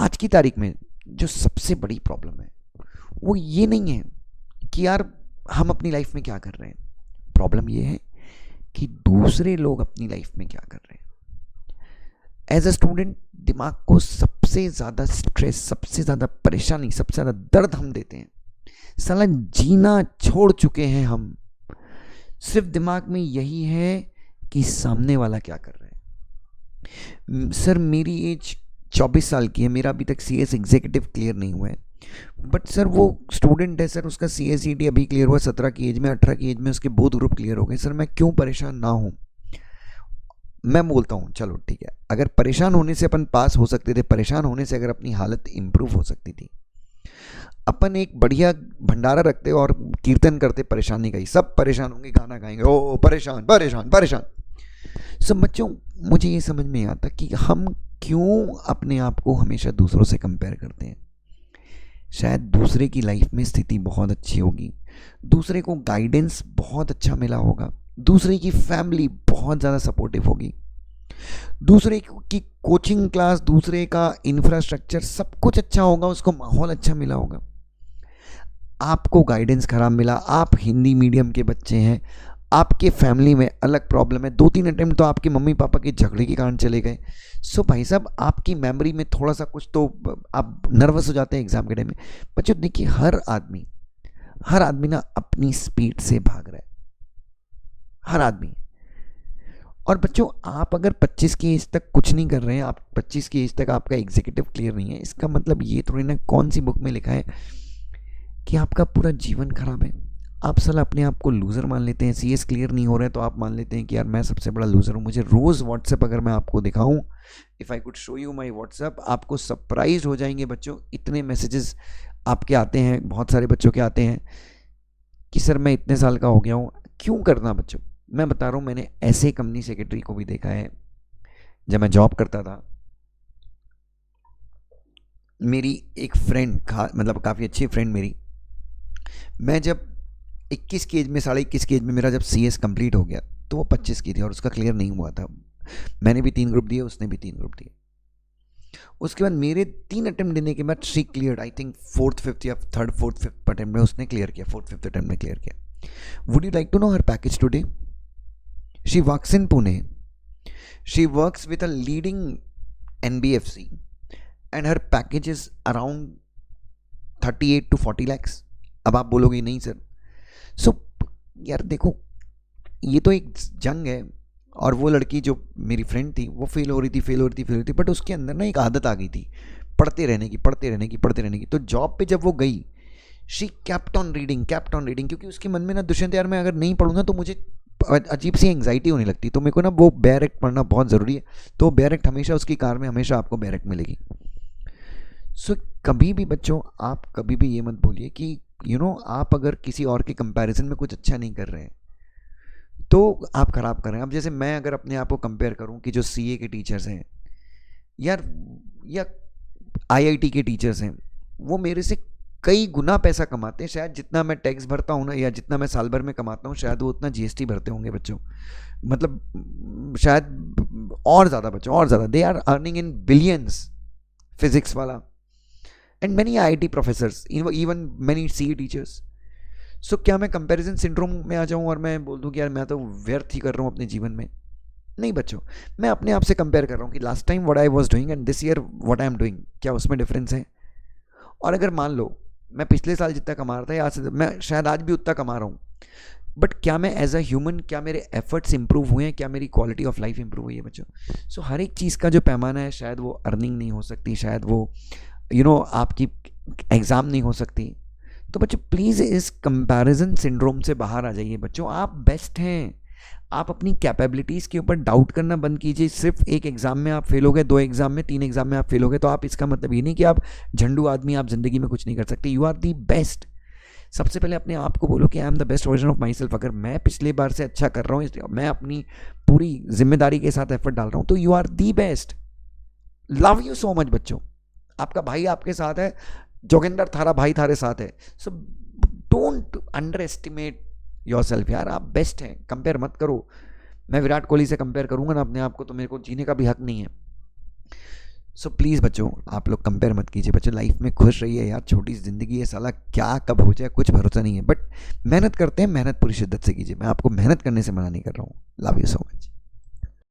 आज की तारीख में जो सबसे बड़ी प्रॉब्लम है वो ये नहीं है कि यार हम अपनी लाइफ में क्या कर रहे हैं, प्रॉब्लम ये है कि दूसरे लोग अपनी लाइफ में क्या कर रहे हैं। एज अ स्टूडेंट दिमाग को सबसे ज़्यादा स्ट्रेस, सबसे ज़्यादा परेशानी, सबसे ज़्यादा दर्द हम देते हैं। साला जीना छोड़ चुके हैं हम, सिर्फ दिमाग में यही है कि सामने वाला क्या कर रहा है। सर मेरी एज 24 साल की है, मेरा अभी तक CS एग्जीक्यूटिव क्लियर नहीं हुआ है, बट सर वो स्टूडेंट है सर, उसका CACT अभी क्लियर हुआ 17 की एज में, 18 की एज में उसके बोथ ग्रुप क्लियर हो गए। सर मैं क्यों परेशान ना हूँ? मैं बोलता हूँ चलो ठीक है, अगर परेशान होने से अपन पास हो सकते थे, परेशान होने से अगर अपनी हालत इंप्रूव हो सकती थी, अपन एक बढ़िया भंडारा रखते और कीर्तन करते परेशानी का ही, सब परेशान होंगे, गाना गाएंगे, ओ परेशान परेशान परेशान। सब बच्चों, मुझे ये समझ में आता कि हम क्यों अपने आप को हमेशा दूसरों से कंपेयर करते हैं। शायद दूसरे की लाइफ में स्थिति बहुत अच्छी होगी, दूसरे को गाइडेंस बहुत अच्छा मिला होगा, दूसरे की फैमिली बहुत ज़्यादा सपोर्टिव होगी, दूसरे की कोचिंग क्लास, दूसरे का इंफ्रास्ट्रक्चर सब कुछ अच्छा होगा, उसको माहौल अच्छा मिला होगा। आपको गाइडेंस खराब मिला, आप हिंदी मीडियम के बच्चे हैं, आपके फैमिली में अलग प्रॉब्लम है, 2-3 अटेम्प्ट तो आपके मम्मी पापा के झगड़े के कारण चले गए। सो भाई साहब आपकी मेमोरी में थोड़ा सा कुछ तो आप नर्वस हो जाते हैं एग्जाम के टाइम में। बच्चों देखिए, हर आदमी ना अपनी स्पीड से भाग रहा है, हर आदमी। और बच्चों आप अगर 25 की एज तक कुछ नहीं कर रहे हैं, आप 25 की एज तक आपका एग्जीक्यूटिव क्लियर नहीं है, इसका मतलब ये थोड़ी ना कौन सी बुक में लिखा है कि आपका पूरा जीवन खराब है। आप साला अपने आप को लूज़र मान लेते हैं, CS क्लियर नहीं हो रहा है तो आप मान लेते हैं कि यार मैं सबसे बड़ा लूज़र हूँ। मुझे रोज़ व्हाट्सएप अगर मैं आपको दिखाऊँ, if I could show you my WhatsApp, आपको सरप्राइज हो जाएंगे बच्चों, इतने मैसेजेस आपके आते हैं, बहुत सारे बच्चों के आते हैं कि सर मैं इतने साल का हो गया हूँ। क्यों करना बच्चों, मैं बता रहा हूँ, मैंने ऐसे कंपनी सेक्रेटरी को भी देखा है। जब मैं जॉब करता था, मेरी एक फ्रेंड मतलब काफ़ी अच्छी फ्रेंड मेरी, मैं जब 21 की एज में, 21.5 की एज में मेरा जब CS कंप्लीट हो गया तो वो 25 की थी और उसका क्लियर नहीं हुआ था। मैंने भी 3 ग्रुप दिए, उसने भी 3 ग्रुप दिए। उसके बाद मेरे 3 अटेम्प्ट देने के बाद she clear, I think 4th 5th या 3rd 4th 5th अटेम्प्ट में उसने क्लियर किया, 4th 5th अटेम्प्ट में क्लियर किया। Would you like to know her package today? She works in Pune, she works with a leading NBFC and her package is around 38 to 40 lakhs। अब आप बोलोगे नहीं sir. सो यार देखो, ये तो एक जंग है, और वो लड़की जो मेरी फ्रेंड थी वो फेल हो रही थी, बट उसके अंदर ना एक आदत आ गई थी पढ़ते रहने की। तो जॉब पे जब वो गई, शी कैप्ट ऑन रीडिंग, क्योंकि उसके मन में ना दुष्यंत यार मैं अगर नहीं पढ़ूंगा तो मुझे अजीब सी एंग्जाइटी होने लगती, तो मेरे को ना वो बैरेक्ट पढ़ना बहुत ज़रूरी है। तो बैरेक्ट हमेशा उसकी कार में, हमेशा आपको बैरेक्ट मिलेगी। सो कभी भी बच्चों, आप कभी भी ये मत बोलिए कि आप अगर किसी और के कंपैरिजन में कुछ अच्छा नहीं कर रहे हैं तो आप खराब कर रहे हैं। अब जैसे मैं अगर अपने आप को कंपेयर करूं कि जो CA के टीचर्स हैं यार, या IIT के टीचर्स हैं, वो मेरे से कई गुना पैसा कमाते हैं। शायद जितना मैं टैक्स भरता हूँ ना, या जितना मैं साल भर में कमाता हूँ, शायद वो उतना GST भरते होंगे बच्चों। मतलब शायद और ज़्यादा बच्चों, और ज़्यादा। They are earning in billions, physics वाला, and many IIT professors, even many CA teachers. So क्या मैं कंपैरिजन सिंड्रोम में आ जाऊं और मैं बोल दूं कि यार मैं तो व्यर्थ ही कर रहा हूं अपने जीवन में? नहीं बच्चों, मैं अपने आप से कंपेयर कर रहा हूं कि last time what I was doing and this year what I am doing, क्या उसमें डिफरेंस है? और अगर मान लो मैं पिछले साल जितना कमा रहा था, या आज मैं शायद आज भी उतना कमा रहा हूँ, बट क्या मैं एज अ ह्यूमन, क्या मेरे एफर्ट्स इंप्रूव हुए हैं, क्या मेरी क्वालिटी ऑफ लाइफ इंप्रूव हुई है बच्चों? सो हर एक चीज़ का जो पैमाना है, शायद वो अर्निंग नहीं हो सकती, शायद वो आपकी एग्ज़ाम नहीं हो सकती। तो बच्चों प्लीज़ इस कंपैरिजन सिंड्रोम से बाहर आ जाइए बच्चों। आप बेस्ट हैं, आप अपनी कैपेबिलिटीज़ के ऊपर डाउट करना बंद कीजिए। सिर्फ एक एग्ज़ाम में आप फेल हो गए, 2 एग्ज़ाम में, 3 एग्ज़ाम में आप फेल हो गए, तो आप इसका मतलब ये नहीं कि आप झंडू आदमी, आप ज़िंदगी में कुछ नहीं कर सकते। You are the best. सबसे पहले अपने आप को बोलो कि I am the best version of my self. अगर मैं पिछले बार से अच्छा कर रहा हूँ, मैं अपनी पूरी जिम्मेदारी के साथ एफर्ट डाल रहा हूँ, तो you are the best. Love you so much बच्चों। आपका भाई आपके साथ है, जोगिंदर थारा भाई थारे साथ है। So don't under estimate your self यार, आप बेस्ट हैं, कंपेयर मत करो। मैं विराट कोहली से कंपेयर करूंगा ना अपने आप को, तो मेरे को जीने का भी हक नहीं है। सो प्लीज़ बच्चों, आप लोग कंपेयर मत कीजिए बच्चों, लाइफ में खुश रहिए यार, छोटी सी ज़िंदगी है साला, क्या कब हो जाए कुछ भरोसा नहीं है, बट मेहनत करते हैं, मेहनत पूरी शिद्दत से कीजिए, मैं आपको मेहनत करने से मना नहीं कर रहा हूँ। Love you so much.